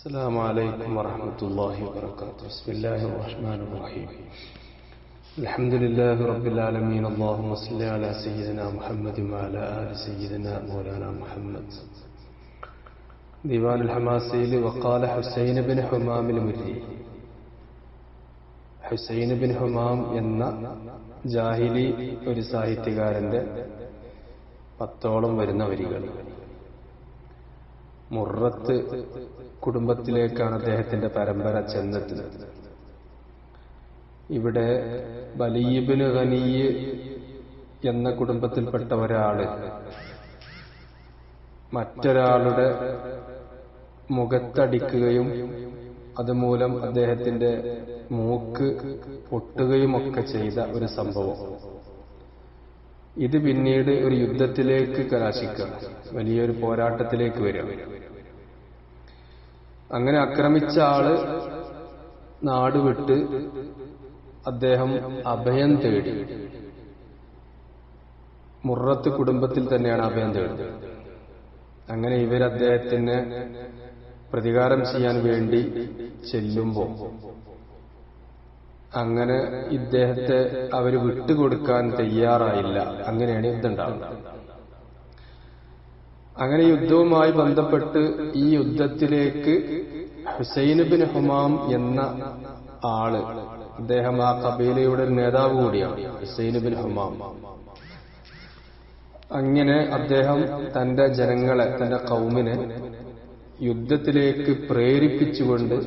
السلام عليكم ورحمة الله وبركاته. بسم الله الرحمن الرحيم. الحمد لله رب العالمين. اللهم صل على سيدنا محمد وعلى آل سيدنا مولانا محمد. ديوان الحماسيل. وقال حسين بن حمام المري. Hussain bin ഹുമാം എന്ന ജാഹിലി ഒരു സാഹിത്യകാരന്റെ 10ഓളം വരുന്ന വരികൾ. മുറത്ത് കുടുംബത്തിലേക്കാണ് അദ്ദേഹത്തിന്റെ പരമ്പര ചെന്നെത്തുന്നത്. ഇവിടെ ബലീബിന് ഖനിയ് എന്ന കുടുംബത്തിൽപ്പെട്ട ഒരാള് മറ്റൊരാളുടെ മുഖത്തടിക്കുകയും അതുമൂലം അദ്ദേഹത്തിന്റെ മൂക്ക് പൊട്ടുകയുമൊക്കെ ചെയ്ത ഒരു സംഭവം. ഇത് പിന്നീട് ഒരു യുദ്ധത്തിലേക്ക് കലാശിക്കുക, വലിയൊരു പോരാട്ടത്തിലേക്ക് വരിക. അങ്ങനെ ആക്രമിച്ച ആള് നാടുവിട്ട് അദ്ദേഹം അഭയം തേടി. മുറത്ത് കുടുംബത്തിൽ തന്നെയാണ് അഭയം തേടുന്നത്. അങ്ങനെ അദ്ദേഹത്തിന് പ്രതികാരം ചെയ്യാൻ വേണ്ടി ചെല്ലുമ്പോൾ അങ്ങനെ ഇദ്ദേഹത്തെ അവർ വിട്ടുകൊടുക്കാൻ തയ്യാറായില്ല. അങ്ങനെയാണ് യുദ്ധം ഉണ്ടാകുന്നത്. അങ്ങനെ യുദ്ധവുമായി ബന്ധപ്പെട്ട് ഈ യുദ്ധത്തിലേക്ക് ഹുസൈൻ ബിൻ ഹുമാം എന്ന ആള്, അദ്ദേഹം ആ കബീലയുടെ ഒരു നേതാവ് കൂടിയാണ്, ഹുസൈൻ ബിൻ ഹുമാം. അങ്ങനെ അദ്ദേഹം തന്റെ ജനങ്ങളെ, തന്റെ ഖൗമിനെ യുദ്ധത്തിലേക്ക് പ്രേരിപ്പിച്ചുകൊണ്ട്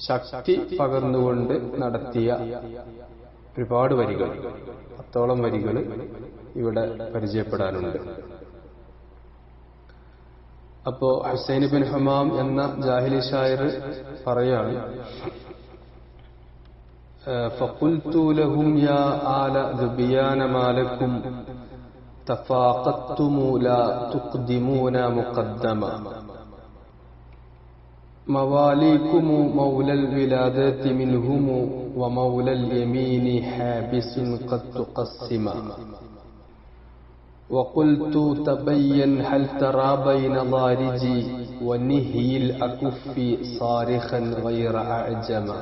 ശക്തി പകർന്നുകൊണ്ട് നടത്തിയ ഒരുപാട് വരികൾ, 10ഓളം വരികൾ ഇവിടെ പരിചയപ്പെടാനുണ്ട്. അപ്പോ ഹുസൈൻ ബിൻ ഹുമാം എന്ന ജാഹിലി ഷായർ പറയാണ്: ഫഖുൽതു ലഹും യാ ആല ദുബിയാന മാലക്കും തഫാഖത്തുമു ലാ തുഖ്ദിമൂന മുഖദ്ദമ مواليكم مولى الولادات منهم ومولى اليمين حابس قد تقسما وقلت تبين هل ترى بين ضارجي ونهي الأكف صارخا غير أعجما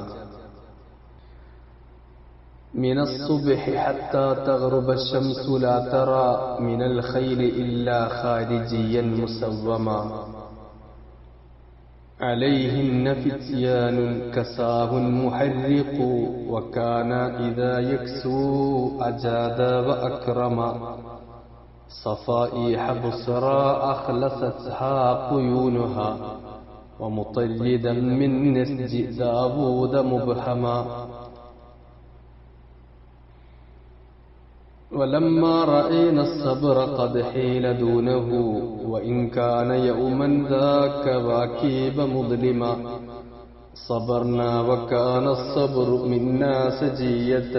من الصبح حتى تغرب الشمس لا ترى من الخيل إلا خارجيا مسوما عليهن فتيان كساه محرق وكان إذا يكسو أجادا وأكرما صفائح بصرى أخلصتها قيونها ومطيدا من نسج داوود مبهما ولما رأينا الصبر قد حيل دونه وإن كان يوما ذاك واكيب مظلما صبرنا وكان الصبر منا سجية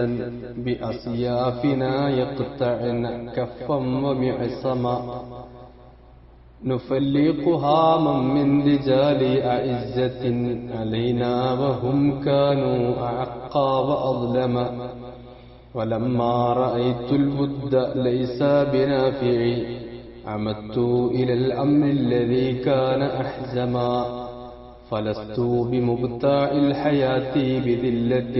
بأسيافنا يقطعن كفا ومعصما نفلقها من رجال أعزة علينا وهم كانوا أعقى وأظلما ولما رأيت الود ليس بنافع عمدت إلى الأمر الذي كان أحزما فلست بمبتاع الحياة بذلة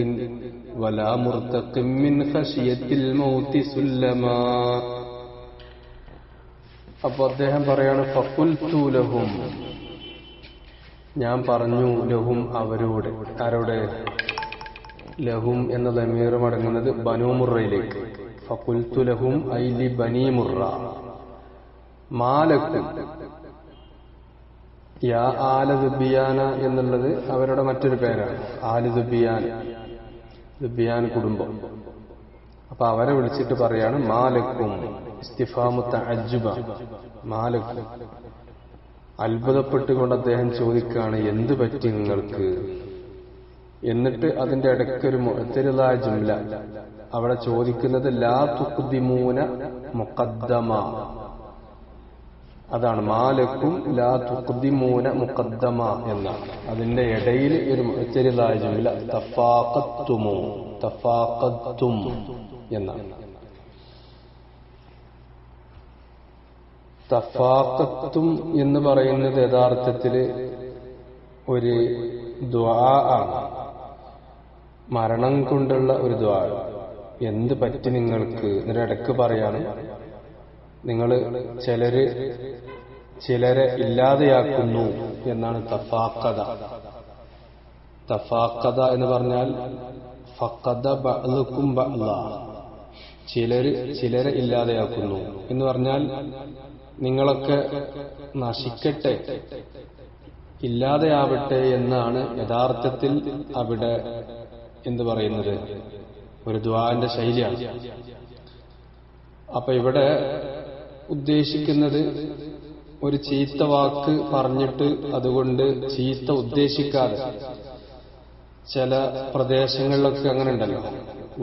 ولا مرتق من خشية الموت سلما. അപ്പോൾ അദ്ദേഹം പറയാണ്: ഫഖുൽതു ലഹും, ഞാൻ പറഞ്ഞു, ലഹും അവരോട്. ആരോട്? ലഹും എന്ന ദമീർ മടങ്ങുന്നത് ബനൂ മുറയിലേക്ക്. ഫഖുൽതു ലഹും ഐ ലി ബനി മുറ. മാലക്കും യാ ആല ദുബിയാന എന്നുള്ളത് അവരുടെ മറ്റൊരു പേരാണ്. ആല് ദുബിയാൻ, ദുബിയാൻ കുടുംബം. അപ്പൊ അവരെ വിളിച്ചിട്ട് പറയാണ് മാലക്കും. ഇസ്തിഫാമു തഅജ്ജുബ. മാലക്കും, അത്ഭുതപ്പെട്ടുകൊണ്ട് അദ്ദേഹം ചോദിക്കുകയാണ്, എന്ത് പറ്റി നിങ്ങൾക്ക്? എന്നിട്ട് അതിന്റെ ഇടയ്ക്കൊരു മുഅ്തരിളായ ജുംല അവിടെ ചോദിക്കുന്നത് ലാ തുഖ്ദിമൂന മുഖദ്ദമ. അതാണ് മാലക്കും ലാ തുഖ്ദിമൂന മുഖദ്ദമ എന്നാണ്. അതിന്റെ ഇടയിൽ ഒരു മുഅ്തരിളായ ജുംല തഫാഖത്തുമു, തഫാഖത്തും എന്നാണ്. തഫാഖത്തും എന്ന് പറയുന്നത് യഥാർത്ഥത്തിൽ ഒരു ദുആ ആണ്, മരണം കൊണ്ടുള്ള ഒരു ദുആ. എന്ത് പറ്റി നിങ്ങൾക്ക്? ഇതിനിടക്ക് പറയാണ്, നിങ്ങൾ ചിലരെ ഇല്ലാതെയാക്കുന്നു എന്നാണ്. തഫാഖദ എന്ന് പറഞ്ഞാൽ ഫഖദ ബഅ്ലുകും ബഅ്ല, ചിലരെ ഇല്ലാതെയാക്കുന്നു എന്ന് പറഞ്ഞാൽ നിങ്ങളൊക്കെ നശിക്കട്ടെ, ഇല്ലാതെയാവട്ടെ എന്നാണ് യഥാർത്ഥത്തിൽ അവിടെ എന്ത് പറയുന്നത്, ഒരു ദുആന്റെ ശൈലിയാണ്. അപ്പൊ ഇവിടെ ഉദ്ദേശിക്കുന്നത് ഒരു ചീത്ത വാക്ക് പറഞ്ഞിട്ട് അതുകൊണ്ട് ചീത്ത ഉദ്ദേശിക്കാതെ, ചില പ്രദേശങ്ങളിലൊക്കെ അങ്ങനെ ഉണ്ടല്ലോ,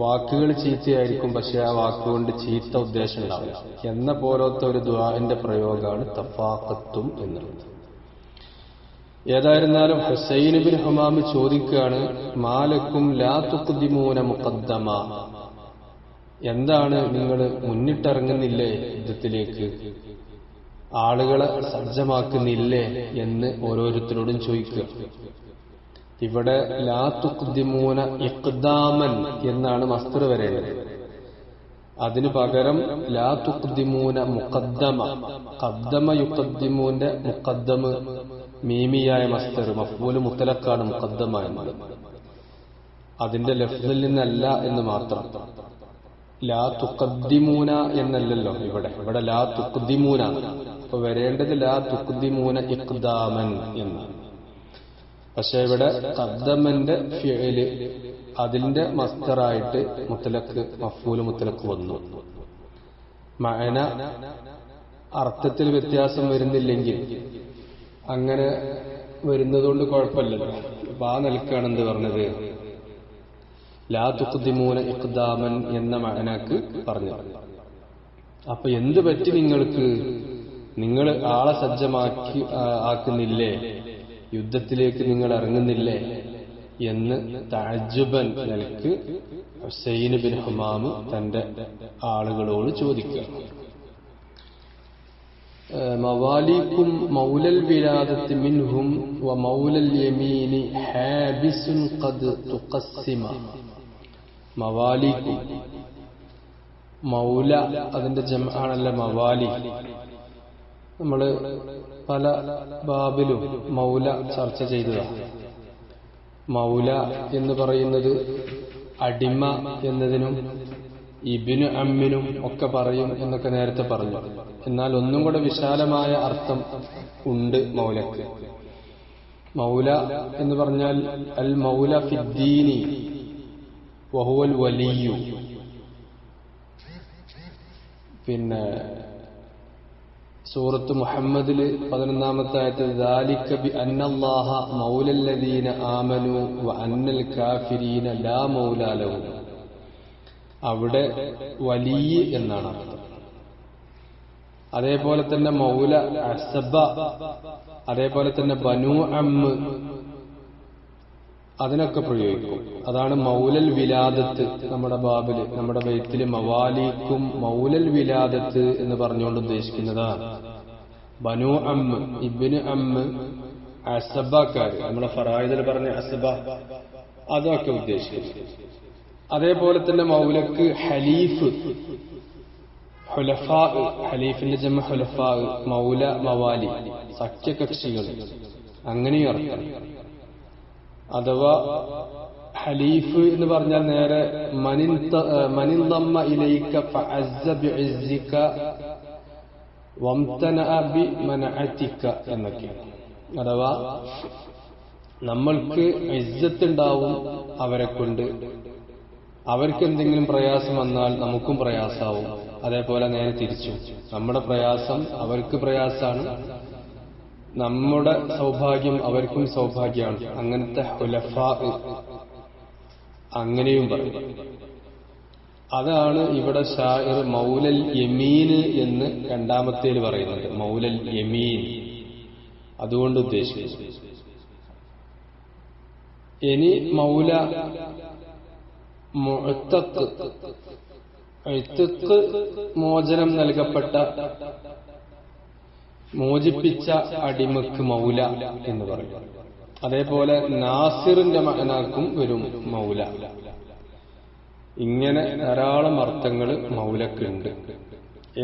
വാക്കുകൾ ചീത്തയായിരിക്കും പക്ഷെ ആ വാക്കുകൊണ്ട് ചീത്ത ഉദ്ദേശം ഉണ്ടാവില്ല എന്ന പോലത്തെ ഒരു ദുആന്റെ പ്രയോഗമാണ് തഫാഖത്തും എന്നുള്ളത്. ഏതായിരുന്നാലും ഹുസൈൻ ബിൻ ഹുമാം ചോദിക്കുകയാണ്, മാലക്കും ലാ തുഖ്ദിമൂന മുഖദ്ദമ, എന്താണ് നിങ്ങൾ മുന്നിട്ടിറങ്ങുന്നില്ലേ യുദ്ധത്തിലേക്ക്, ആളുകളെ സജ്ജമാക്കുന്നില്ലേ എന്ന് ഓരോരുത്തരോടും ചോദിക്കുക. ഇവിടെ ലാ തുഖ്ദിമൂന ഇഖ്ദാമൻ എന്നാണ് മസ്ദർ വരേണ്ടത്. അതിനു പകരം ലാ തുഖ്ദിമൂന മുഖദ്ദമ, ഖദ്ദമ യുഖദ്ദിമൂന്റെ മുഖദ്ദമ മീമിയായ മസ്ദർ മഫ്ഊൽ മുത്തലക്കാണ് മുഖദ്ദമ എന്നത്. അതിന്റെ ലഫ്ദിൽ നിന്നല്ല എന്ന് മാത്രം. ലാ തുഖദ്ദിമൂന എന്നല്ലല്ലോ ഇവിടെ ലാ തുഖ്ദിമൂന. അപ്പൊ വരേണ്ടത് ലാ തുഖ്ദിമൂന ഇഖ്ദാമൻ എന്നാണ്. പക്ഷെ ഇവിടെ ഖദ്ദമന്റെ ഫിഅല് അതിന്റെ മസ്ദറായിട്ട് മുത്തലക്ക് മഫ്ഊൽ മുത്തലക്ക് വന്നു. മഅന അർത്ഥത്തിൽ വ്യത്യാസം വരുന്നില്ലെങ്കിൽ അങ്ങനെ വരുന്നതുകൊണ്ട് കുഴപ്പമില്ലല്ലോ. അപ്പൊ ആ നിലക്കാണ് എന്ത് പറഞ്ഞത്, ലാ തുഖ്ദിമൂന ഇഖ്ദാമൻ എന്ന മഅനക്ക് പറഞ്ഞത്. അപ്പൊ എന്ത് പറ്റി നിങ്ങൾക്ക്, നിങ്ങൾ ആളെ സജ്ജമാക്കി ആക്കുന്നില്ലേ, യുദ്ധത്തിലേക്ക് നിങ്ങൾ ഇറങ്ങുന്നില്ലേ എന്ന് തഅജ്ജുബൻ നിലക്ക് ഹുസൈൻ ബിൻ ഹുമാം തന്റെ ആളുകളോട് ചോദിക്കുക. മവാലിക്കും മൗലൽ വിലാദത്തി മിൻഹും വ മൗലൽ യമീനി ഹാബിസുൻ ഖദ് തുഖസ്സിമ. മവാലിക്കും, മൗല അതിന്റെ ജംആണല്ലോ മവാലി. നമ്മള് പല ബാബിലും മൗല ചർച്ച ചെയ്തതാണ്. മൗല എന്ന് പറയുന്നത് അടിമ എന്നതിനും ഇബ്നു അമ്മിനും ഒക്കെ പറയും എന്നൊക്കെ നേരത്തെ പറഞ്ഞു. എന്നാൽ ഒന്നും കൂടെ വിശാലമായ അർത്ഥം ഉണ്ട് മൗലക്ക്. മൗല എന്ന് പറഞ്ഞാൽ അൽ മൗല ഫിദ്ദീനി വഹുവൽ വലിയു. പിന്നെ സൂറത്ത് മുഹമ്മദില് 11-ാമത്തെ ആയത്തിൽ ദാലിക ബി അന്നല്ലാഹ മൗലല്ലദീന ആമനു വ അന്നൽ കാഫിരീന ലാ മൗല ലഹും. അവിടെ വലിയ എന്നാണ് അർത്ഥം. അതേപോലെ തന്നെ മൗല അസബ, അതേപോലെ തന്നെ ബനു അമ്മ്, അതിനൊക്കെ പ്രയോഗിക്കും. അതാണ് മൗലൽ വിലാദത്ത്. നമ്മുടെ ബാബില് നമ്മുടെ ബൈത്തില് മവാലിക്കും മൗലൽ വിലാദത്ത് എന്ന് പറഞ്ഞുകൊണ്ട് ഉദ്ദേശിക്കുന്നതാണ് ബനു അമ്മ്, ഇബ്നു അമ്മ്, അസബക്കാര്, നമ്മുടെ ഫറായിദിൽ പറഞ്ഞ അസബ, അതൊക്കെ ഉദ്ദേശിക്കുന്നു. അതേപോലെ തന്നെ മൗലക്ക് ഹലീഫ്, ഹുലഫാ, ഹലീഫിന്റെ ജമ ഹുലഫാ, മൗല മവാലി, സഖ്യകക്ഷികൾ, അങ്ങനെയും അർത്ഥം. അഥവാ ഹലീഫ് എന്ന് പറഞ്ഞാൽ നേരെ മനിൻദമ്മ ഇലൈക ഫഅസ്സ ബിഇസ്സിക വംതനഅ ബിമനഅതിക എന്നൊക്കെയാണ്. അഥവാ നമ്മൾക്ക് ഇസ്സത്ത് ഉണ്ടാവും അവരെ കൊണ്ട്, അവർക്ക് എന്തെങ്കിലും പ്രയാസം വന്നാൽ നമുക്കും പ്രയാസാവും. അതേപോലെ നേരെ തിരിച്ചു, നമ്മുടെ പ്രയാസം അവർക്ക് പ്രയാസാണ്, നമ്മുടെ സൗഭാഗ്യം അവർക്കും സൗഭാഗ്യമാണ്. അങ്ങനത്തെ ഹുലഫാ അങ്ങനെയും പറയും. അതാണ് ഇവിടെ ഷാഇർ മൗലൽ യമീൻ എന്ന് രണ്ടാമത്തേൽ പറയുന്നത്. മൗലൽ യമീൻ അതുകൊണ്ട് ഉദ്ദേശിക്കുന്നു. ഇനി മൗല മുഅ്തഖ്, ഇത്ഖ് മോചനം നൽകപ്പെട്ട, മോചിപ്പിച്ച അടിമക്ക് മൗല എന്ന് പറയും. അതേപോലെ നാസിറിന്റെ മഅനാക്കും വരും മൗല. ഇങ്ങനെ ധാരാളം അർത്ഥങ്ങൾ മൗലക്കുണ്ട്.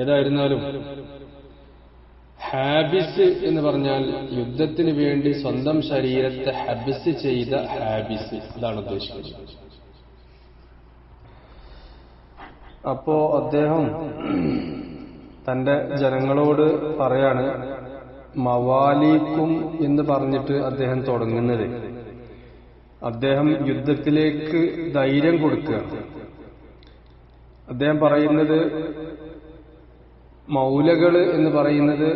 ഏതായിരുന്നാലും ഹാബിസ് എന്ന് പറഞ്ഞാൽ യുദ്ധത്തിന് വേണ്ടി സ്വന്തം ശരീരത്തെ ഹബിസ് ചെയ്ത ഹാബിസ്, അതാണ് ഉദ്ദേശിക്കുന്നത്. അപ്പോ അദ്ദേഹം തന്റെ ജനങ്ങളോട് പറയാണ്, മവാലിക്കും എന്ന് പറഞ്ഞിട്ട് അദ്ദേഹം തുടങ്ങുന്നത് അദ്ദേഹം യുദ്ധത്തിലേക്ക് ധൈര്യം കൊടുക്കുകയാണ്. അദ്ദേഹം പറയുന്നത് മൗലകള് എന്ന് പറയുന്നത്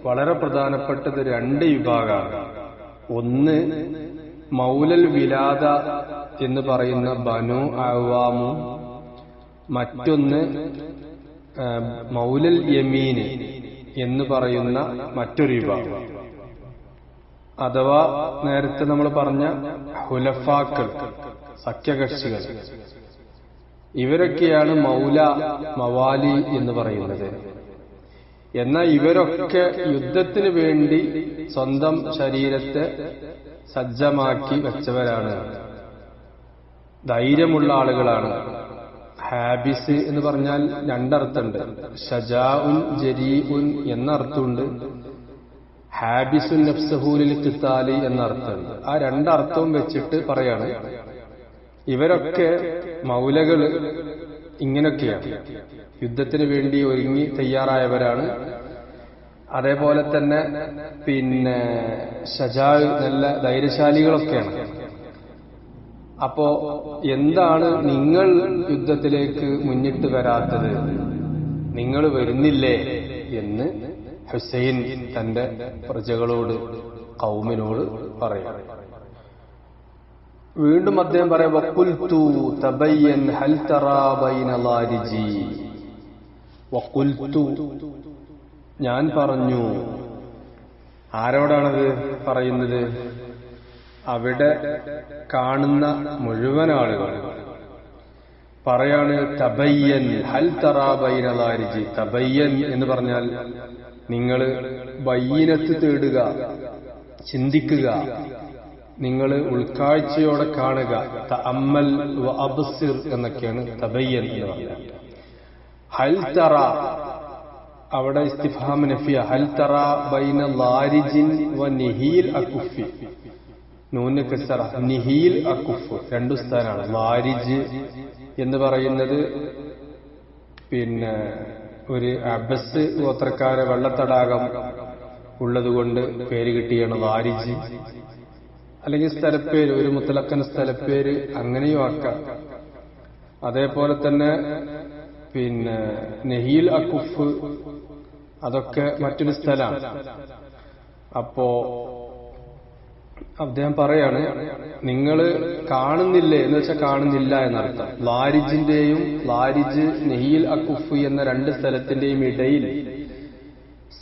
വളരെ പ്രധാനപ്പെട്ടത് രണ്ട് വിഭാഗമാണ്. ഒന്ന് മൗലൽ വിലാദ എന്ന് പറയുന്ന ബനു അവാമും, മറ്റൊന്ന് മൗലൽ യമീന് എന്ന് പറയുന്ന മറ്റൊരു വിഭാഗം. അഥവാ നേരത്തെ നമ്മൾ പറഞ്ഞ ഹുലഫാക്കൾ, സഖ്യകക്ഷികൾ, ഇവരൊക്കെയാണ് മൗല മവാലി എന്ന് പറയുന്നത്. എന്നാൽ ഇവരൊക്കെ യുദ്ധത്തിന് വേണ്ടി സ്വന്തം ശരീരത്തെ സജ്ജമാക്കി വെച്ചവരാണ്, ധൈര്യമുള്ള ആളുകളാണ്. ഹാബിസ് എന്ന് പറഞ്ഞാൽ രണ്ടർത്ഥമുണ്ട്. ഷജാഉൻ ജരീഉൻ എന്ന അർത്ഥമുണ്ട്, ഹാബിസുൻ നഫ്സഹൂലിൽ ഖിതാലി എന്ന അർത്ഥമുണ്ട്. ആ രണ്ടർത്ഥവും വെച്ചിട്ട് പറയാണ് ഇവരൊക്കെ മൗലകള് ഇങ്ങനെയൊക്കെയാണ്, യുദ്ധത്തിന് വേണ്ടി ഒരുങ്ങി തയ്യാറായവരാണ്. അതേപോലെ തന്നെ ഷജാ, നല്ല ധൈര്യശാലികളൊക്കെയാണ്. അപ്പോ എന്താണ് നിങ്ങൾ യുദ്ധത്തിലേക്ക് മുന്നിട്ട് വരാത്തത്, നിങ്ങൾ വരുന്നില്ലേ എന്ന് ഹുസൈൻ തന്റെ പ്രജകളോട്, ഖൗമിനോട് പറയാം. വീണ്ടും അദ്ദേഹം പറയാം, വഖുൽതു തബയ്യൻ ഹൽ തറാ ബൈന ലാരിജി. വഖുൽതു, ഞാൻ പറഞ്ഞു. ആരോടാണത് പറയുന്നത്? അവിടെ കാണുന്ന മുഴുവൻ ആളുകൾ പറയാണ്, തബയ്യൻ ഹൽ തറാ ബൈന ലാരിജി. തബയ്യൻ എന്ന് പറഞ്ഞാൽ നിങ്ങൾ ബയ്യിനത്ത് തേടുക, ചിന്തിക്കുക, നിങ്ങൾ ഉൾക്കാഴ്ചയോടെ കാണുക. തഅമ്മൽ വ അബ്സിർ എന്നൊക്കെയാണ് തബയ്യൻ എന്ന് പറഞ്ഞാൽ. ഹൽ തറ, അവിടെ ഇസ്തിഫാം നഫിയ. ഹൽ തറ ബൈന ലാരിജിൻ വ നിഹീൽ അകുഫി. നൂന് കസറ, നിഹീൽ അകുഫ് രണ്ടു സ്ഥാനാണ്. ലാരിജ് എന്ന് പറയുന്നത് ഒരു അബസ് ഗോത്രക്കാരെ വെള്ളത്തടാകം ഉള്ളതുകൊണ്ട് പേര് കിട്ടിയാണ് ലാരിജ്. അല്ലെങ്കിൽ സ്ഥലപ്പേര്, ഒരു മുത്തലക്കൻ സ്ഥലപ്പേര് അങ്ങനെയും ആക്കാം. അതേപോലെ തന്നെ നെഹീൽ അക്കുഫ്, അതൊക്കെ മറ്റൊരു സ്ഥലമാണ്. അപ്പോ അദ്ദേഹം പറയാണ്, നിങ്ങൾ കാണുന്നില്ലേ എന്ന് വെച്ചാൽ കാണുന്നില്ല എന്നർത്ഥം. ലാരിജിന്റെയും ലാരിജ് നെഹീൽ അക്കുഫ് എന്ന രണ്ട് സ്ഥലത്തിന്റെയും ഇടയിൽ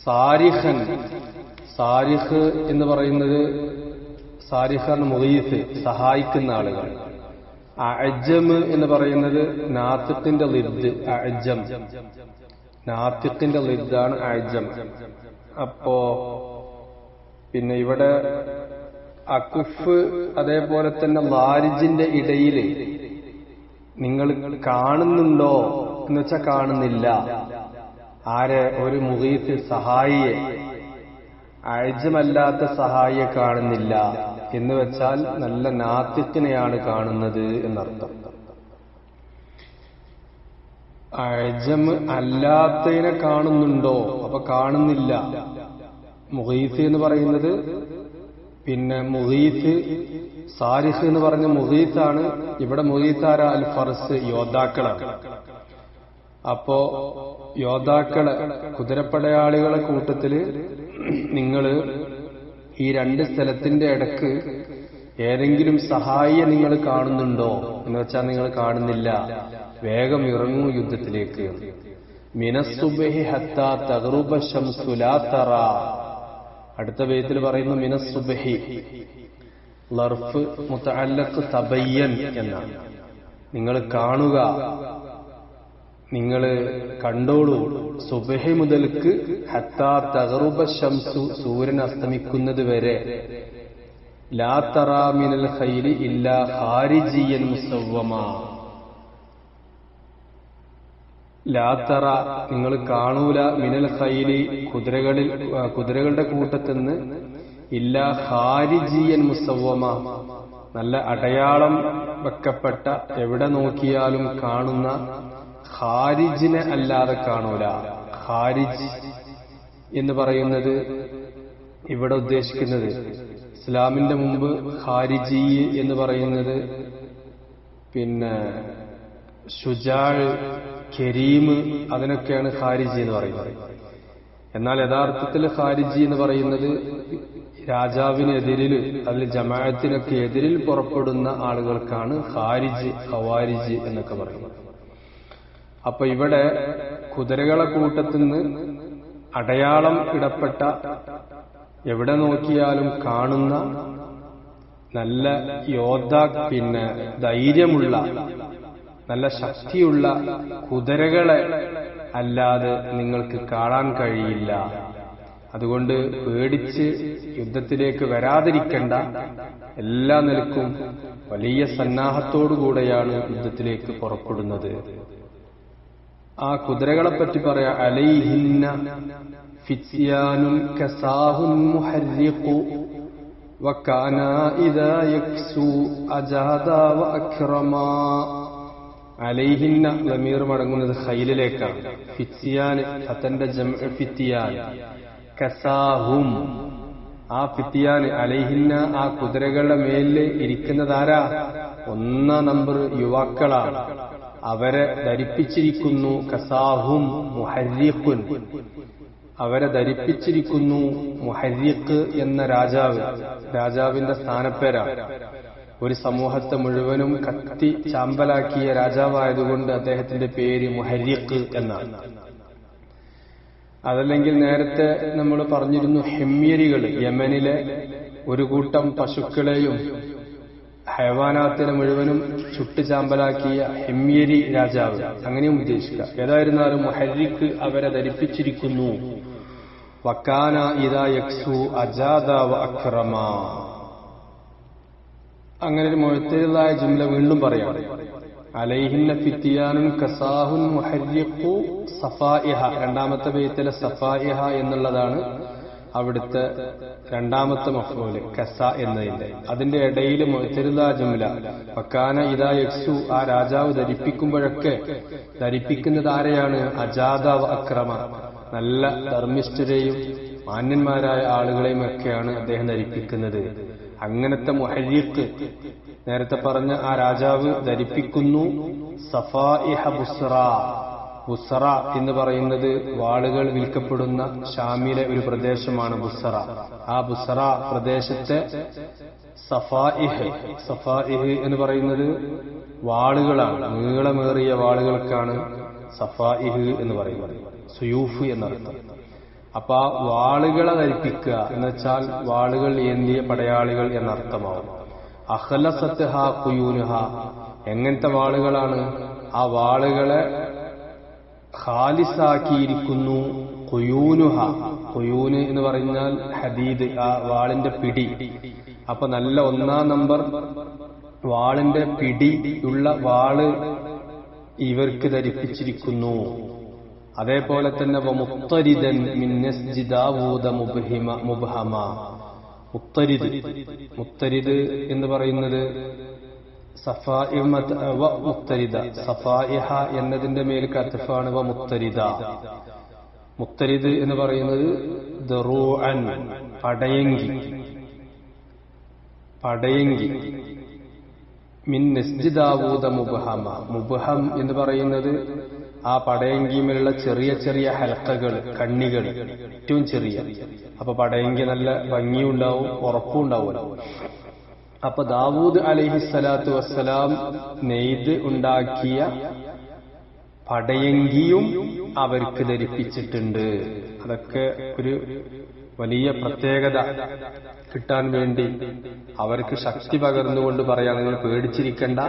സാരിഖൻ, സാരിഖ് എന്ന് പറയുന്നത്, സാരിഖാണ് മുഗീത്ത്, സഹായിക്കുന്ന ആളുകൾ. അഅ്ജം എന്ന് പറയുന്നത് നാത്തിഖിന്റെ ലിദ്, അഅ്ജം, നാത്തിഖിന്റെ ലിദ്ദാണ് അഅ്ജം. അപ്പോ ഇവിടെ അകുഫ് അതേപോലെ തന്നെ ലാരിജിന്റെ ഇടയിൽ നിങ്ങൾ കാണുന്നുണ്ടോ എന്ന് വെച്ചാൽ കാണുന്നില്ല. ആരെ? ഒരു മുഗീത്ത്, സഹായിയെ, അഅ്ജമല്ലാത്ത സഹായിയെ കാണുന്നില്ല എന്ന് വെച്ചാൽ നല്ല നാത്തിഖിനെയാണ് കാണുന്നത് എന്നർത്ഥം. അഅ്ജം അല്ലാത്തതിനെ കാണുന്നുണ്ടോ? അപ്പൊ കാണുന്നില്ല. മുഗീത്ത് എന്ന് പറയുന്നത്, മുഗീത്ത്, സാരിഖ് എന്ന് പറഞ്ഞ മുഗീത്താണ്. ഇവിടെ മുഗീത്താര അൽ ഫർസ്, യോദ്ധാക്കളാണ്. അപ്പോ യോദ്ധാക്കളെ, കുതിരപ്പടയാളികളെ കൂട്ടത്തില് നിങ്ങൾ ഈ രണ്ട് സ്ഥലത്തിന്റെ ഇടക്ക് ഏതെങ്കിലും സഹായിയെ നിങ്ങൾ കാണുന്നുണ്ടോ എന്ന് വെച്ചാൽ നിങ്ങൾ കാണുന്നില്ല. വേഗം ഇറങ്ങൂ യുദ്ധത്തിലേക്ക്. മിനസ്സുബഹി ഹത്താ തഗ്റുബ ശംസു ലാ തറാ. അടുത്ത ബൈത്തിൽ പറയുന്നു മിനസ്സുബഹി, ലർഫ് മുതഅല്ലഖ് തബയ്യൻ എന്നാണ്. നിങ്ങൾ കാണുക, നിങ്ങൾ കണ്ടോളൂ. സുബഹി മുതൽക്ക് ഹത്താ തഗ്റുബ ശംസു, സൂര്യൻ അസ്തമിക്കുന്നത് വരെ ലാ തറാ മിനൽ ഖൈലി ഇല്ലാ ഖാരിജിയൻ മുസവ്വമാ. ലാ തറ നിങ്ങൾ കാണൂല മിനൽ ഖൈലി കുതിരകളുടെ കൂട്ടത്തിന്ന് ഇല്ലാ ഖാരിജിയൻ മുസവ്വമ നല്ല അടയാളം വെക്കപ്പെട്ട എവിടെ നോക്കിയാലും കാണുന്ന ഖാരിജിനെ അല്ലാതെ കാണൂല. ഖാരിജ് എന്ന് പറയുന്നത് ഇവിടെ ഉദ്ദേശിക്കുന്നത് ഇസ്ലാമിന്റെ മുമ്പ് ഖാരിജി എന്ന് പറയുന്നത് പിന്നെ ശുജാഅ്, കരീം അതിനൊക്കെയാണ് ഖാരിജി എന്ന് പറയുന്നത്. എന്നാൽ യഥാർത്ഥത്തിൽ ഖാരിജി എന്ന് പറയുന്നത് രാജാവിനെതിരിൽ അതിൽ ജമാഅത്തിനൊക്കെ എതിരിൽ പുറപ്പെടുന്ന ആളുകൾക്കാണ് ഖാരിജ്, ഖവാരിജ് എന്നൊക്കെ പറയുന്നത്. അപ്പൊ ഇവിടെ കുതിരകളെ കൂട്ടത്തിൽ നിന്ന് അടയാളം ഇടപെട്ട എവിടെ നോക്കിയാലും കാണുന്ന നല്ല പിന്നെ ധൈര്യമുള്ള നല്ല ശക്തിയുള്ള കുതിരകളെ അല്ലാതെ നിങ്ങൾക്ക് കാണാൻ കഴിയില്ല. അതുകൊണ്ട് പേടിച്ച് യുദ്ധത്തിലേക്ക് വരാതിരിക്കേണ്ട, എല്ലാ നിലക്കും വലിയ സന്നാഹത്തോടുകൂടെയാണ് യുദ്ധത്തിലേക്ക് പുറപ്പെടുന്നത്. ആ കുതിരകളെപ്പറ്റി പറയാ, അലൈഹിന്ന ഫിത്യാനുൻ കസാഹുൻ മുഹർരിഖു വകാന ഇദാ യക്സു അജാദാ വഅക്രമാ. അലൈഹിന്ന ലമീർ മടങ്ങുന്നത് ഖൈലിലേക്കാണ്. ഫിത്യാൻ ഫതന്റെ ജംഅ ഫിത്യാൻ, കസാഹും ആ ഫിത്യാൻ അലൈഹിന്ന ആ കുതിരകളുടെ മേലിൽ ഇരിക്കുന്നതാരാ? 1 നമ്പർ യുവാക്കളാണ്. അവരെ ധരിപ്പിച്ചിരിക്കുന്നു. കസാഹും മുഹർരിഖുൻ, അവരെ ധരിപ്പിച്ചിരിക്കുന്നു. മുഹർരിഖ് എന്ന രാജാവിന്റെ സ്ഥാനപ്പേരാണ്. ഒരു സമൂഹത്തെ മുഴുവനും കത്തി ചാമ്പലാക്കിയ രാജാവായതുകൊണ്ട് അദ്ദേഹത്തിന്റെ പേര് മുഹർരിഖ് എന്നാണ്. അതല്ലെങ്കിൽ നേരത്തെ നമ്മൾ പറഞ്ഞിരുന്നു ഹിമ്യരികൾ, യമനിലെ ഒരു കൂട്ടം പശുക്കളെയും ഹൈവാനാത്തിനെ മുഴുവനും ചുട്ടുചാമ്പലാക്കിയ ഹിമ്യരി രാജാവ്, അങ്ങനെയും ഉദ്ദേശിക്കുക. ഏതായിരുന്നാലും മുഹർരിഖ് അവരെ ധരിപ്പിച്ചിരിക്കുന്നു. വക്കാന ഇദാ യക്സു അജാദ വഅക്രമ. അങ്ങനെ ഒരു മുഅ്തദിലായ ജുംല വീണ്ടും പറയാം. അലൈഹിന്ന ഫിത്യാനുൻ കസാഹുൻ മുഹർരിഖു സഫായിഹ. രണ്ടാമത്തെ ബൈത്തിലെ സഫായിഹ എന്നുള്ളതാണ് അവിടുത്തെ രണ്ടാമത്തെ മഫ്ഊൽ കസ എന്നതിന്റെ. അതിന്റെ ഇടയിൽ മുഅ്തദിലാ ജുംല വക്കാന ഇദാ യക്സു, ആ രാജാവ് ധരിപ്പിക്കുമ്പോഴൊക്കെ ധരിപ്പിക്കുന്നത് ആരെയാണ്? അജാദ വഅക്രമ, നല്ല ധർമ്മിഷ്ഠരെയും മാന്യന്മാരായ ആളുകളെയും ഒക്കെയാണ് അദ്ദേഹം ധരിപ്പിക്കുന്നത്. അങ്ങനത്തെ മുഹർരിഖ് നേരത്തെ പറഞ്ഞ ആ രാജാവ് ധരിപ്പിക്കുന്നു. സഫായിഹ ബുസ്റ. ബുസ്റ എന്ന് പറയുന്നത് വാളുകൾ വിൽക്കപ്പെടുന്ന ഷാമിലെ ഒരു പ്രദേശമാണ് ബുസ്റ. ആ ബുസ്റ പ്രദേശത്തെ സഫായിഹ് എന്ന് പറയുന്നത് വാളുകളാണ്. നീളമേറിയ വാളുകൾക്കാണ് സഫായിഹ് എന്ന് പറയുന്നത്. സുയൂഫ് എന്നർത്ഥം. അപ്പൊ ആ വാളുകളെ ധരിപ്പിക്കുക എന്ന് വെച്ചാൽ വാളുകൾ ഏന്തിയ പടയാളികൾ എന്നർത്ഥമാവും. അഖ്ലസത്ഹ ഖുയൂനുഹ, എങ്ങനത്തെ വാളുകളാണ്? ആ വാളുകളെ ഖാലിസാക്കിയിരിക്കുന്നു. ഖുയൂനുഹ, ഖുയൂന് എന്ന് പറഞ്ഞാൽ ഹദീദ്, ആ വാളിന്റെ പിടി. അപ്പൊ നല്ല 1 നമ്പർ വാളിന്റെ പിടി ഉള്ള വാള് ഇവർക്ക് ധരിപ്പിച്ചിരിക്കുന്നു. അതേപോലെ തന്നെ മുഖ്തരിദൻ മിൻ നസ്ജി ദാവൂദ മുബ്ഹമ. മുഖ്തരിദ് എന്ന് പറയുന്നത് സഫായിഹ എന്നതിന്റെ മേൽ കത്ഫാണ്. മുഖ്തരിദ് എന്ന് പറയുന്നത് ദറൂഅൻ, പടയങ്കി. മിൻ നസ്ജി ദാവൂദ മുബ്ഹമ. മുബ്ഹം എന്ന് പറയുന്നത് ആ പടയങ്കിയിലുള്ള ചെറിയ ചെറിയ ഹൽക്കകൾ, കണ്ണികൾ, ഏറ്റവും ചെറിയ. അപ്പൊ പടയങ്കി നല്ല ഭംഗിയുണ്ടാവും, ഉറപ്പുണ്ടാവുമല്ലോ. അപ്പൊ ദാവൂദ് അലൈഹിസ്സലാത്തു വസ്സലാം നെയ്ത് ഉണ്ടാക്കിയ പടയങ്കിയും അവർക്ക് ധരിപ്പിച്ചിട്ടുണ്ട്. അതൊക്കെ ഒരു വലിയ പ്രത്യേകത കിട്ടാൻ വേണ്ടി അവർക്ക് ശക്തി പകർന്നുകൊണ്ട് പറയാം, നിങ്ങൾ പേടിച്ചിരിക്കണ്ട,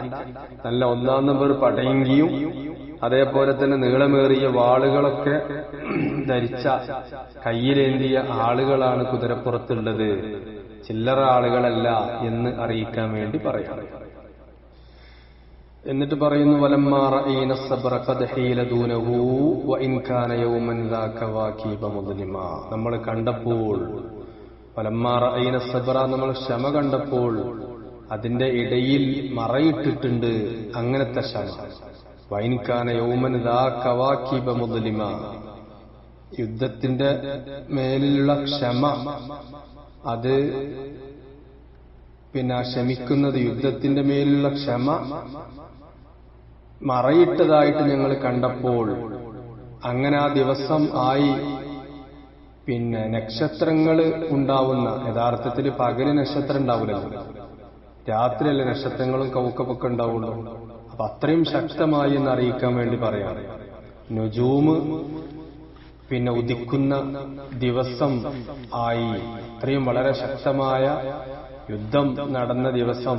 നല്ല 1 നമ്പർ പടയങ്കിയും അതേപോലെ തന്നെ നീളമേറിയ വാളുകളൊക്കെ ധരിച്ച കയ്യിലേന്തിയ ആളുകളാണ് കുതിരപ്പുറത്തുള്ളത് ചില്ലറ ആളുകളല്ല എന്ന് അറിയിക്കാൻ വേണ്ടി പറയാം. എന്നിട്ട് പറയുന്നു, വലമ്മാ റഅയ്ന സബ്റ ഖദ് ഹീല ദൂനഹു വഇൻ കാന യൗമൻ ദാക വാഖീബ മുദ്ലിമ. നമ്മൾ കണ്ടപ്പോൾ, വലമ്മാ റഅയ്ന സബ്റ, നമ്മൾ ക്ഷമ കണ്ടപ്പോൾ അതിന്റെ ഇടയിൽ മറയിട്ടിട്ടുണ്ട് അങ്ങനത്തെ ക്ഷമ. വഇൻ കാന യൗമൻ ദാക വാഖീബ മുദ്ലിമ, യുദ്ധത്തിന്റെ മേലുള്ള ക്ഷമ, അത് പിന്നെ ക്ഷമിക്കുന്നത്, യുദ്ധത്തിന്റെ മേലുള്ള ക്ഷമ മറയിട്ടതായിട്ട് ഞങ്ങൾ കണ്ടപ്പോൾ, അങ്ങനെ ആ ദിവസം ആയി. പിന്നെ നക്ഷത്രങ്ങൾ ഉണ്ടാവുന്ന, യഥാർത്ഥത്തിൽ പകല് നക്ഷത്രം ഉണ്ടാവില്ലല്ലോ, രാത്രിയല്ലേ നക്ഷത്രങ്ങളും കൗക്കപ്പൊക്കെ ഉണ്ടാവുള്ളൂ. അപ്പൊ അത്രയും ശക്തമായി എന്ന് അറിയിക്കാൻ വേണ്ടി പറയാം. നുജൂമ് പിന്നെ ഉദിക്കുന്ന ദിവസം ആയി, അത്രയും വളരെ ശക്തമായ യുദ്ധം നടന്ന ദിവസം.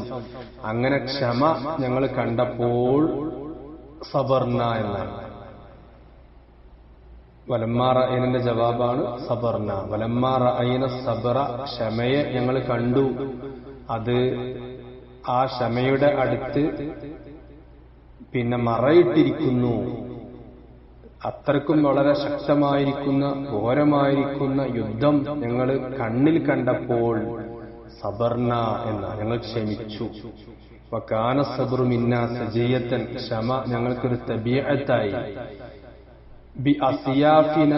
അങ്ങനെ ക്ഷമ ഞങ്ങൾ കണ്ടപ്പോൾ സബർന എന്നാണ്. വലമ്മാ റഅയ്നന്റെ ജവാബാണ് സബർന. വലമ്മാ റഅയ്ന സബറ, ക്ഷമയെ ഞങ്ങൾ കണ്ടു. അത് ആ ക്ഷമയുടെ അടുത്ത് പിന്നെ മറയിട്ടിരിക്കുന്നു. അത്രക്കും വളരെ ശക്തമായിരിക്കുന്ന ഘോരമായിരിക്കുന്ന യുദ്ധം ഞങ്ങൾ കണ്ണിൽ കണ്ടപ്പോൾ സബർന എന്ന, ഞങ്ങൾ ക്ഷമിച്ചു. വകാന സബ്റു മിന്നാ സജിയത്തൻ, ക്ഷമ ഞങ്ങൾക്കൊരു തബീഅത്തായി. ബി അസിയാഫിന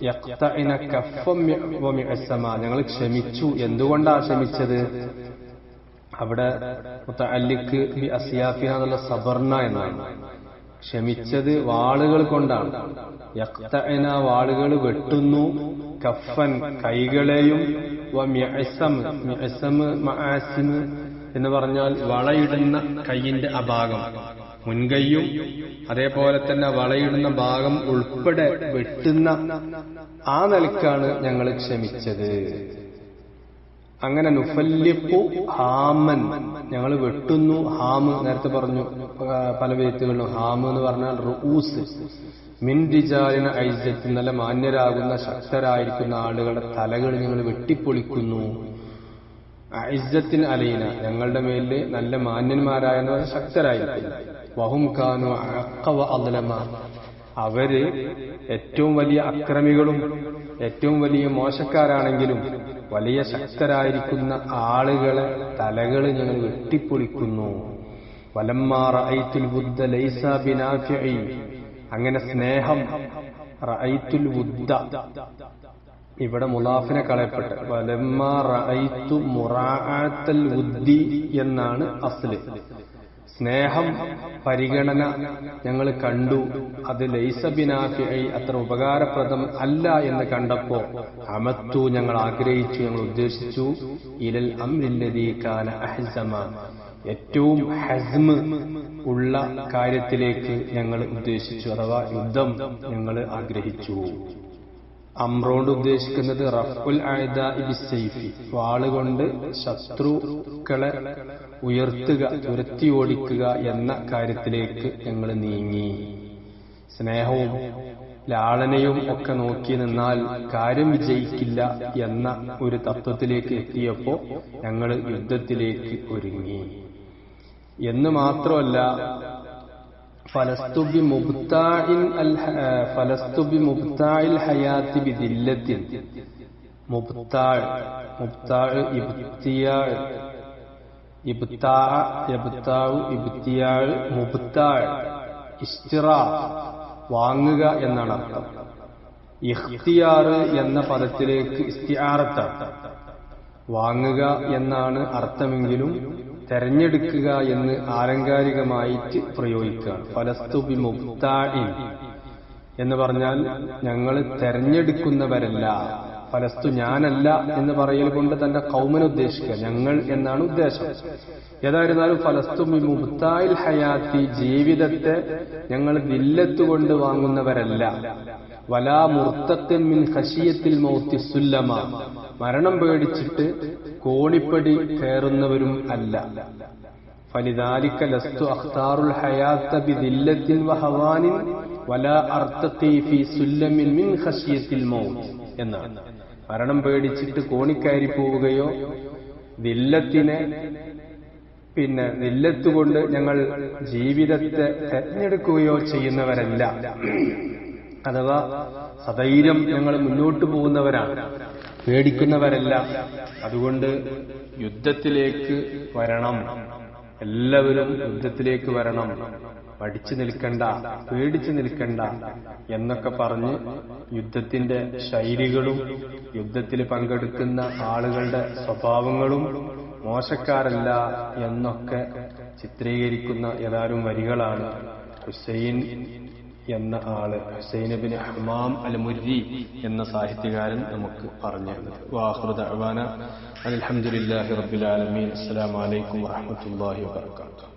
യഖ്തഇന കഫം വമിഅസമ, ഞങ്ങൾ ക്ഷമിച്ചു. എന്തുകൊണ്ടാണ് ക്ഷമിച്ചത്? അവിടെ മുതഅല്ലിഖ് ബി അസിയാഫിന എന്നുള്ള സബർന എന്നാണ്. ക്ഷമിച്ചത് വാളുകൾ കൊണ്ടാണ്. യഖ്തഇന, വാളുകൾ വെട്ടുന്നു. കഫൻ, കൈകളെയും. വമിഅസം, മിഅസം മആസിം എന്ന് പറഞ്ഞാൽ വളയിടുന്ന കൈയിന്റെ അഭാഗം, മുൻകൈയും അതേപോലെ തന്നെ വളയിടുന്ന ഭാഗം ഉൾപ്പെടെ വെട്ടുന്ന ആ നിലക്കാണ് ഞങ്ങൾ ക്ഷമിച്ചത്. അങ്ങനെ നുഫല്ലിഖു ഹാമൻ, ഞങ്ങൾ വെട്ടുന്നു. ഹാമ് നേരത്തെ പറഞ്ഞു പല വ്യക്തികളിലും. ഹാമ് എന്ന് പറഞ്ഞാൽ റൂസ് മിൻ റിജാലിന ഐസത്ത്, നല്ല മാന്യരാകുന്ന ശക്തരായിരിക്കുന്ന ആളുകളുടെ തലകൾ ഞങ്ങൾ വെട്ടിപ്പൊളിക്കുന്നു. ഐസത്തിന് അലൈന, ഞങ്ങളുടെ മേലില് നല്ല മാന്യന്മാരായ ശക്തരായിരിക്കും. വഹും കാനു അഖവ അദ്ലമ, അവര് ഏറ്റവും വലിയ അക്രമികളും ഏറ്റവും വലിയ മോശക്കാരാണെങ്കിലും വലിയ ശക്തരായിരിക്കുന്ന ആളുകളെ തലകൾ ഞങ്ങൾ വെട്ടിപ്പൊളിക്കുന്നു. വലമ്മാ റഅയ്തുൽ വുദ്ദ ലൈസ ബിനാഫിഇ, അങ്ങനെ സ്നേഹം. റഅയ്തുൽ വുദ്ദ, ഇവിടെ മുലാഫിനെ കളയപ്പെട്ട് വലമ്മാ റഅയ്തു മുറാഅത്തൽ വുദ്ദി എന്നാണ് അസ്ല്. സ്നേഹം, പരിഗണന ഞങ്ങൾ കണ്ടു. അത് ലൈസ ബിനാഫിഇ, അത്ര ഉപകാരപ്രദം അല്ല എന്ന് കണ്ടപ്പോ അമത്തു, ഞങ്ങൾ ആഗ്രഹിച്ചു, ഞങ്ങൾ ഉദ്ദേശിച്ചു. ഇലൽ അംരില്ലദീ കാന അഹ്സമ, ഏറ്റവും ഹസ്മ് ഉള്ള കാര്യത്തിലേക്ക് ഞങ്ങൾ ഉദ്ദേശിച്ചു, അഥവാ യുദ്ധം ഞങ്ങൾ ആഗ്രഹിച്ചു. അമ്രോണ്ട് ഉദ്ദേശിക്കുന്നത് റഫ്ഉൽ അഅദാഇ ബിസ്സൈഫി, വാളുകൊണ്ട് ശത്രുക്കളെ ഉയർത്തുക, തുരത്തി ഓടിക്കുക എന്ന കാര്യത്തിലേക്ക് ഞങ്ങൾ നീങ്ങി. സ്നേഹവും ലാളനയും ഒക്കെ നോക്കി നിന്നാൽ കാര്യം വിജയിക്കില്ല എന്ന ഒരു തത്വത്തിലേക്ക് എത്തിയപ്പോ ഞങ്ങൾ യുദ്ധത്തിലേക്ക് ഒരുങ്ങി എന്ന് മാത്രമല്ല, ഫലസ്തു ബി മുബ്താഇൽ ഹയാത്തി ബിദില്ലത്തിൻ, മുബ്താഅ് ഇഷ്തിറാ, വാങ്ങുക എന്നാണ് അർത്ഥം. ഇഖ്തിയാർ എന്ന പദത്തിലേക്ക് ഇസ്തിആറത്താണ്. വാങ്ങുക എന്നാണ് അർത്ഥമെങ്കിലും തെരഞ്ഞെടുക്കുക എന്ന് ആലങ്കാരികമായിട്ട് പ്രയോഗിക്കുകയാണ്. ഫലസ്തു ബി മുബ്താഇൻ എന്ന് പറഞ്ഞാൽ ഞങ്ങൾ തെരഞ്ഞെടുക്കുന്നവരല്ല. ഫലസ്തു ഞാനല്ല എന്ന് പറയൽ കൊണ്ട് തന്റെ കൗമിനെ ഉദ്ദേശിക്കുക, ഞങ്ങൾ എന്നാണ് ഉദ്ദേശം. ഏതായിരുന്നാലും ഫലസ്തു ബി മുബ്താഇൽ ഹയാത്തി, ജീവിതത്തെ ഞങ്ങൾ ദില്ലത്തുകൊണ്ട് വാങ്ങുന്നവരല്ല. വലാ മുർത്തഖിൻ മിൻ ഖശിയത്തിൽ മൗത്തി സുല്ലമ, മരണം പേടിച്ചിട്ട് കോണിപ്പടി കയറുന്നവരും അല്ല. ഫലിദാലിക ലസ്തു അഖ്താറുൽ ഹയാത്ത ബിദില്ലത്തിൻ വഹവാനിൻ വലാ അർത്തഖി ഫി സുല്ലമിൻ മിൻ ഖശിയത്തിൽ മൗത്ത് എന്നാണ്. മരണം പേടിച്ചിട്ട് കോണിക്കയറി പോവുകയോ ദില്ലത്തുകൊണ്ട് ഞങ്ങൾ ജീവിതത്തെ തെരഞ്ഞെടുക്കുകയോ ചെയ്യുന്നവരല്ല. അഥവാ സധൈര്യം ഞങ്ങൾ മുന്നോട്ട് പോകുന്നവരാണ്, പേടിക്കുന്നവരല്ല. അതുകൊണ്ട് യുദ്ധത്തിലേക്ക് വരണം, എല്ലാവരും യുദ്ധത്തിലേക്ക് വരണം, പഠിച്ചു നിൽക്കണ്ട, പേടിച്ചു നിൽക്കണ്ട എന്നൊക്കെ പറഞ്ഞ് യുദ്ധത്തിന്റെ ശൈലികളും യുദ്ധത്തിൽ പങ്കെടുക്കുന്ന ആളുകളുടെ സ്വഭാവങ്ങളും മോശക്കാരല്ല എന്നൊക്കെ ചിത്രീകരിക്കുന്ന ഏതാനും വരികളാണ് ഹുസൈൻ എന്ന ആള്, ഹുസൈൻ ഇബ്നു ഹമ്മാം അൽ-മുർരി എന്ന സാഹിത്യകാരൻ നമുക്ക് പറഞ്ഞു തന്നത്. വആഖിറു ദഅ്വാനാ അൽഹംദുലില്ലാഹി റബ്ബിൽ ആലമീൻ. അസ്സലാമു അലൈക്കും വറഹ്മത്തുള്ളാഹി വബറകാതുഹു.